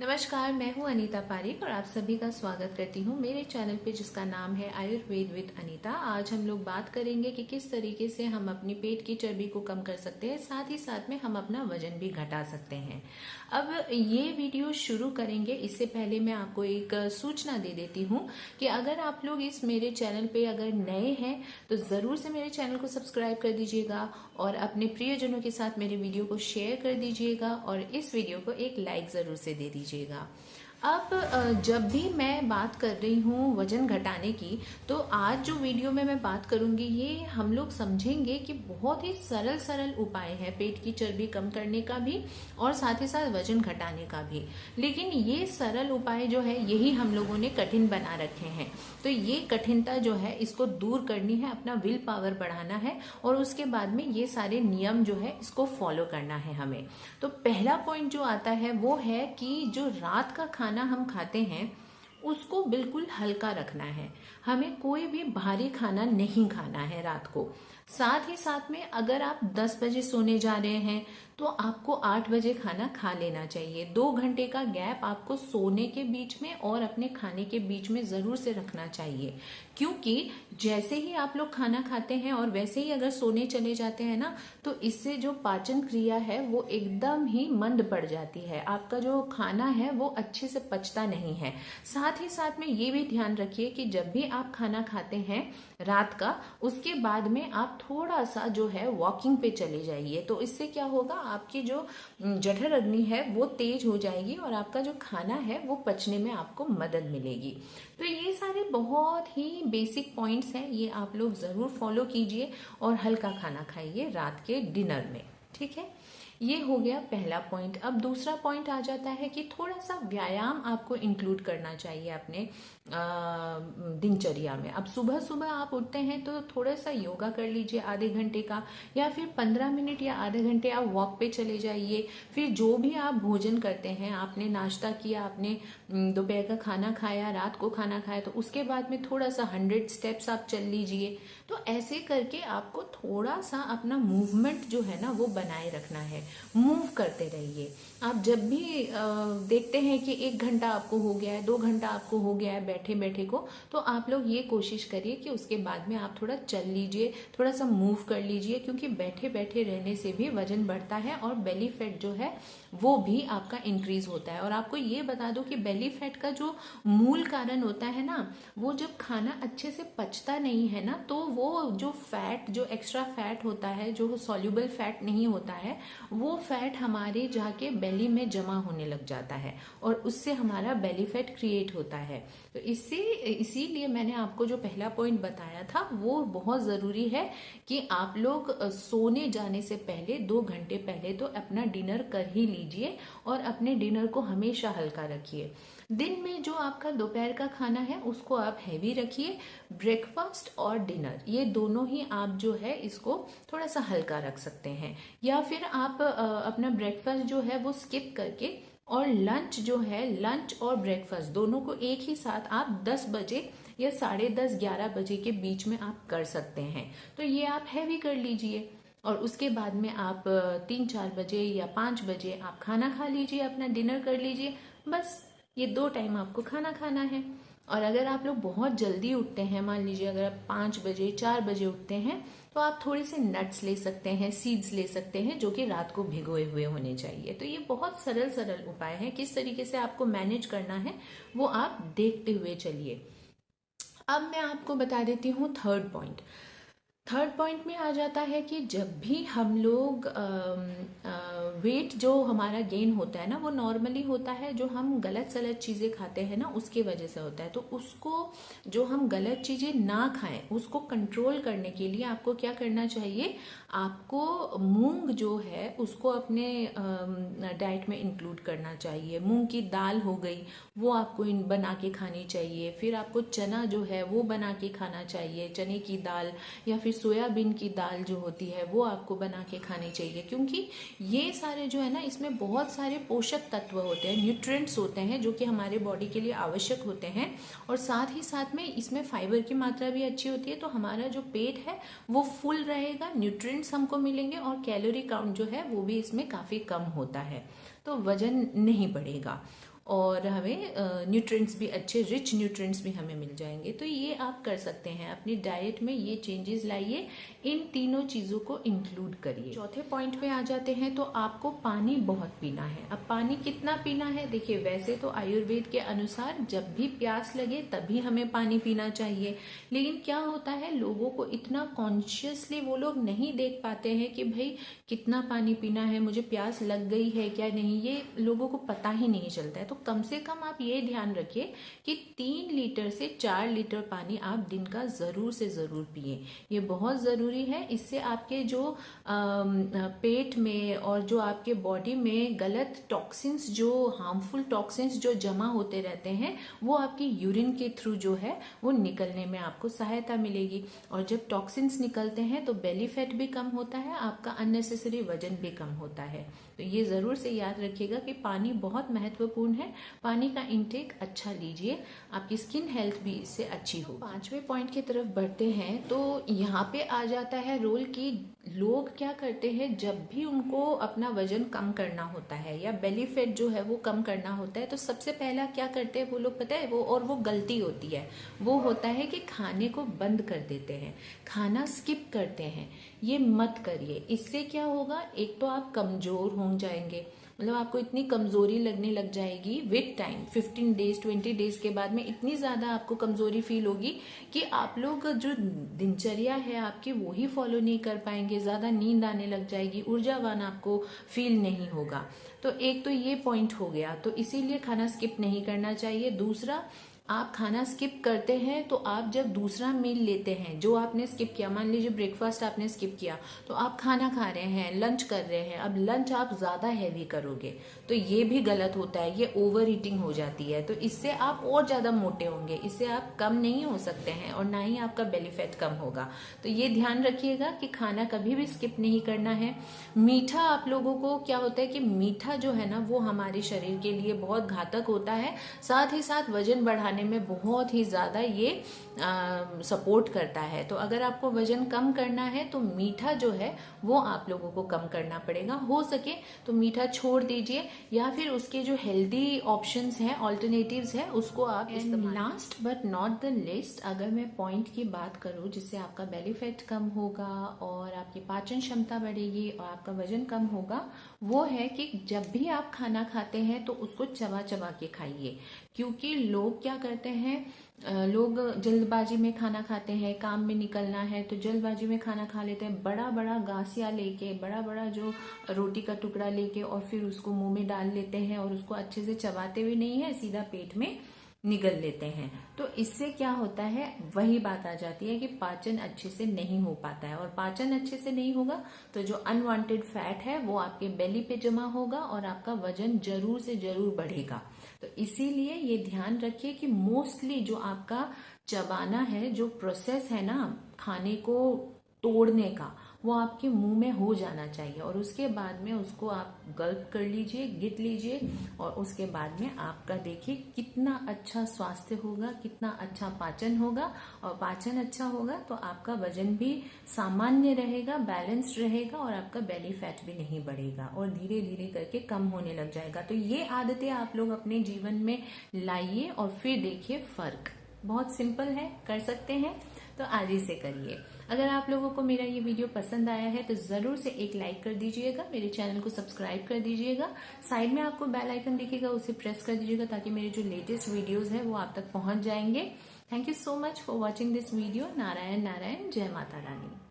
नमस्कार, मैं हूं अनीता पारिक और आप सभी का स्वागत करती हूं मेरे चैनल पे जिसका नाम है आयुर्वेद विद अनीता। आज हम लोग बात करेंगे कि किस तरीके से हम अपनी पेट की चर्बी को कम कर सकते हैं, साथ ही साथ में हम अपना वजन भी घटा सकते हैं। अब ये वीडियो शुरू करेंगे इससे पहले मैं आपको एक सूचना दे देती हूँ कि अगर आप लोग इस मेरे चैनल पे अगर नए हैं तो जरूर से मेरे चैनल को सब्सक्राइब कर दीजिएगा और अपने प्रियजनों के साथ मेरे वीडियो को शेयर कर दीजिएगा और इस वीडियो को एक लाइक जरूर से दे दीजिएगा। अब जब भी मैं बात कर रही हूँ वजन घटाने की, तो आज जो वीडियो में मैं बात करूंगी ये हम लोग समझेंगे कि बहुत ही सरल सरल उपाय है पेट की चर्बी कम करने का भी और साथ ही साथ वजन घटाने का भी। लेकिन ये सरल उपाय जो है यही हम लोगों ने कठिन बना रखे हैं, तो ये कठिनता जो है इसको दूर करनी है, अपना विल पावर बढ़ाना है और उसके बाद में ये सारे नियम जो है इसको फॉलो करना है हमें। तो पहला पॉइंट जो आता है वो है कि जो रात का खाना हम खाते हैं उसको बिल्कुल हल्का रखना है। हमें कोई भी भारी खाना नहीं खाना है रात को। साथ ही साथ में अगर आप 10 बजे सोने जा रहे हैं तो आपको 8 बजे खाना खा लेना चाहिए। 2 घंटे का गैप आपको सोने के बीच में और अपने खाने के बीच में जरूर से रखना चाहिए, क्योंकि जैसे ही आप लोग खाना खाते हैं और वैसे ही अगर सोने चले जाते हैं ना, तो इससे जो पाचन क्रिया है वो एकदम ही मंद पड़ जाती है। आपका जो खाना है वो अच्छे से पचता नहीं है। साथ ही साथ में ये भी ध्यान रखिए कि जब भी आप खाना खाते हैं रात का, उसके बाद में आप थोड़ा सा जो है वॉकिंग पे चले जाइए। तो इससे क्या होगा, आपकी जो जठर अग्नि है वो तेज हो जाएगी और आपका जो खाना है वो पचने में आपको मदद मिलेगी। तो ये सारे बहुत ही बेसिक पॉइंट्स हैं, ये आप लोग जरूर फॉलो कीजिए और हल्का खाना खाइए रात के डिनर में। ठीक है, ये हो गया पहला पॉइंट। अब दूसरा पॉइंट आ जाता है कि थोड़ा सा व्यायाम आपको इंक्लूड करना चाहिए अपने दिनचर्या में। अब सुबह सुबह आप उठते हैं तो थोड़ा सा योगा कर लीजिए आधे घंटे का, या फिर 15 मिनट या आधे घंटे आप वॉक पे चले जाइए। फिर जो भी आप भोजन करते हैं, आपने नाश्ता किया, आपने दोपहर का खाना खाया, रात को खाना खाया, तो उसके बाद में थोड़ा सा 100 स्टेप्स आप चल लीजिए। तो ऐसे करके आपको थोड़ा सा अपना मूवमेंट जो है ना वो बनाए रखना है, मूव करते रहिए। आप जब भी देखते हैं कि 1 घंटा आपको हो गया है, 2 घंटा आपको हो गया है बैठे बैठे को, तो आप लोग ये कोशिश करिए कि उसके बाद में आप थोड़ा चल लीजिए, थोड़ा सा मूव कर लीजिए, क्योंकि बैठे बैठे रहने से भी वजन बढ़ता है और बेली फैट जो है वो भी आपका इंक्रीज होता है। और आपको ये बता दो कि बेली फैट का जो मूल कारण होता है ना, वो जब खाना अच्छे से पचता नहीं है ना, तो वो जो फैट, जो एक्स्ट्रा फैट होता है, जो सॉल्युबल फैट नहीं होता है, वो फैट हमारे जाके बेली में जमा होने लग जाता है और उससे हमारा बेली फैट क्रिएट होता है। तो इसीलिए मैंने आपको जो पहला पॉइंट बताया था वो बहुत जरूरी है कि आप लोग सोने जाने से पहले 2 घंटे पहले तो अपना डिनर कर ही लीजिए और अपने डिनर को हमेशा हल्का रखिए। दिन में जो आपका दोपहर का खाना है उसको आप हैवी रखिए। ब्रेकफास्ट और डिनर ये दोनों ही आप जो है इसको थोड़ा सा हल्का रख सकते हैं, या फिर आप अपना ब्रेकफास्ट जो है वो स्किप करके और लंच जो है, लंच और ब्रेकफास्ट दोनों को एक ही साथ आप 10 बजे या 10:30 11 बजे के बीच में आप कर सकते हैं। तो ये आप हैवी कर लीजिए और उसके बाद में आप 3-4 बजे या 5 बजे आप खाना खा लीजिए, अपना डिनर कर लीजिए। बस ये 2 टाइम आपको खाना खाना है। और अगर आप लोग बहुत जल्दी उठते हैं, मान लीजिए अगर आप 5 बजे 4 बजे उठते हैं, तो आप थोड़े से नट्स ले सकते हैं, सीड्स ले सकते हैं, जो कि रात को भिगोए हुए होने चाहिए। तो ये बहुत सरल सरल उपाय है, किस तरीके से आपको मैनेज करना है वो आप देखते हुए चलिए। अब मैं आपको बता देती हूँ थर्ड पॉइंट। थर्ड पॉइंट में आ जाता है कि जब भी हम लोग वेट जो हमारा गेन होता है ना, वो नॉर्मली होता है जो हम गलत सलत चीज़ें खाते हैं ना उसके वजह से होता है। तो उसको, जो हम गलत चीज़ें ना खाएं, उसको कंट्रोल करने के लिए आपको क्या करना चाहिए, आपको मूंग जो है उसको अपने डाइट में इंक्लूड करना चाहिए। मूंग की दाल हो गई वो आपको बना के खानी चाहिए। फिर आपको चना जो है वो बना के खाना चाहिए, चने की दाल, या फिर सोयाबीन की दाल जो होती है वो आपको बना के खानी चाहिए, क्योंकि ये सारे जो है ना इसमें बहुत सारे पोषक तत्व होते हैं, न्यूट्रिएंट्स होते हैं जो कि हमारे बॉडी के लिए आवश्यक होते हैं। और साथ ही साथ में इसमें फाइबर की मात्रा भी अच्छी होती है, तो हमारा जो पेट है वो फुल रहेगा, न्यूट्रिएंट्स हमको मिलेंगे और कैलोरी काउंट जो है वो भी इसमें काफ़ी कम होता है, तो वजन नहीं बढ़ेगा। और हमें न्यूट्रिएंट्स भी अच्छे रिच न्यूट्रिएंट्स भी हमें मिल जाएंगे। तो ये आप कर सकते हैं, अपनी डाइट में ये चेंजेस लाइए, इन तीनों चीजों को इंक्लूड करिए। चौथे पॉइंट पे आ जाते हैं, तो आपको पानी बहुत पीना है। अब पानी कितना पीना है, देखिए वैसे तो आयुर्वेद के अनुसार जब भी प्यास लगे तभी हमें पानी पीना चाहिए, लेकिन क्या होता है लोगों को इतना कॉन्शियसली वो लोग नहीं देख पाते हैं कि भाई कितना पानी पीना है, मुझे प्यास लग गई है क्या नहीं, ये लोगों को पता ही नहीं चलता है। तो कम से कम आप ये ध्यान रखिए कि 3 लीटर से 4 लीटर पानी आप दिन का जरूर से जरूर पिए, ये बहुत जरूरी है। इससे आपके जो पेट में और जो आपके बॉडी में गलत टॉक्सिन्स, जो हार्मफुल टॉक्सिन्स जो जमा होते रहते हैं, वो आपकी यूरिन के थ्रू जो है वो निकलने में आपको सहायता मिलेगी। और जब टॉक्सिन्स निकलते हैं तो बेली फैट भी कम होता है, आपका अननेसेसरी वजन भी कम होता है। तो ये जरूर से याद रखिएगा कि पानी बहुत महत्वपूर्ण है, पानी का इंटेक अच्छा लीजिए, आपकी स्किन हेल्थ भी इससे अच्छी हो। 5वें पॉइंट की तरफ बढ़ते हैं, तो यहाँ पे आ जाता है रोल की लोग क्या करते हैं, जब भी उनको अपना वजन कम करना होता है या बेली फैट जो है वो कम करना होता है, तो सबसे पहला क्या करते हैं वो लोग, पता है वो गलती होती है, वो होता है कि खाने को बंद कर देते हैं, खाना स्किप करते हैं। ये मत करिए, इससे क्या होगा, एक तो आप कमजोर हो जाएंगे, मतलब आपको इतनी कमजोरी लगने लग जाएगी विद टाइम, 15 डेज 20 डेज के बाद में इतनी ज्यादा आपको कमजोरी फील होगी कि आप लोग जो दिनचर्या है आपकी वो ही फॉलो नहीं कर पाएंगे, ज्यादा नींद आने लग जाएगी, ऊर्जावान आपको फील नहीं होगा। तो एक तो ये पॉइंट हो गया, तो इसीलिए खाना स्किप नहीं करना चाहिए। दूसरा, आप खाना स्किप करते हैं तो आप जब दूसरा मील लेते हैं जो आपने स्किप किया, मान लीजिए ब्रेकफास्ट आपने स्किप किया, तो आप खाना खा रहे हैं, लंच कर रहे हैं, अब लंच आप ज्यादा हैवी करोगे तो ये भी गलत होता है, ये ओवर ईटिंग हो जाती है, तो इससे आप और ज्यादा मोटे होंगे, इससे आप कम नहीं हो सकते हैं और ना ही आपका बेली फैट कम होगा। तो ये ध्यान रखिएगा कि खाना कभी भी स्किप नहीं करना है। मीठा, आप लोगों को क्या होता है कि मीठा जो है ना वो हमारे शरीर के लिए बहुत घातक होता है, साथ ही साथ वजन बढ़ाने में बहुत ही ज्यादा ये सपोर्ट करता है। तो अगर आपको वजन कम करना है तो मीठा जो है वो आप लोगों को कम करना पड़ेगा, हो सके तो मीठा छोड़ दीजिए या फिर उसके जो हेल्दी ऑप्शंस हैं, ऑल्टरनेटिव्स हैं, उसको आप इस्तेमाल। Last but not the list, अगर मैं पॉइंट की बात करूं जिससे आपका बेली फैट कम होगा और आपकी पाचन क्षमता बढ़ेगी और आपका वजन कम होगा, वो है कि जब भी आप खाना खाते हैं तो उसको चबा चबा के खाइए। क्योंकि लोग क्या करते हैं, लोग जल्दबाजी में खाना खाते हैं, काम में निकलना है तो जल्दबाजी में खाना खा लेते हैं, बड़ा बड़ा गासिया लेके, बड़ा बड़ा जो रोटी का टुकड़ा लेके और फिर उसको मुंह में डाल लेते हैं और उसको अच्छे से चबाते भी नहीं है, सीधा पेट में निगल लेते हैं। तो इससे क्या होता है, वही बात आ जाती है कि पाचन अच्छे से नहीं हो पाता है, और पाचन अच्छे से नहीं होगा तो जो अनवांटेड फैट है वो आपके बेली पे जमा होगा और आपका वजन जरूर से जरूर बढ़ेगा। तो इसीलिए ये ध्यान रखिए कि मोस्टली जो आपका चबाना है, जो प्रोसेस है ना खाने को तोड़ने का, वो आपके मुंह में हो जाना चाहिए और उसके बाद में उसको आप गल्प कर लीजिए, गिट लीजिए और उसके बाद में आपका देखिए कितना अच्छा स्वास्थ्य होगा, कितना अच्छा पाचन होगा, और पाचन अच्छा होगा तो आपका वजन भी सामान्य रहेगा, बैलेंस्ड रहेगा और आपका बेली फैट भी नहीं बढ़ेगा और धीरे धीरे करके कम होने लग जाएगा। तो ये आदतें आप लोग अपने जीवन में लाइए और फिर देखिए फर्क। बहुत सिंपल है, कर सकते हैं, तो आज ही से करिए। अगर आप लोगों को मेरा ये वीडियो पसंद आया है तो जरूर से एक लाइक कर दीजिएगा, मेरे चैनल को सब्सक्राइब कर दीजिएगा, साइड में आपको बेल आइकन दिखेगा उसे प्रेस कर दीजिएगा ताकि मेरे जो लेटेस्ट वीडियोस है वो आप तक पहुंच जाएंगे। Thank you so much for watching this video. Narayan Narayan, जय माता रानी।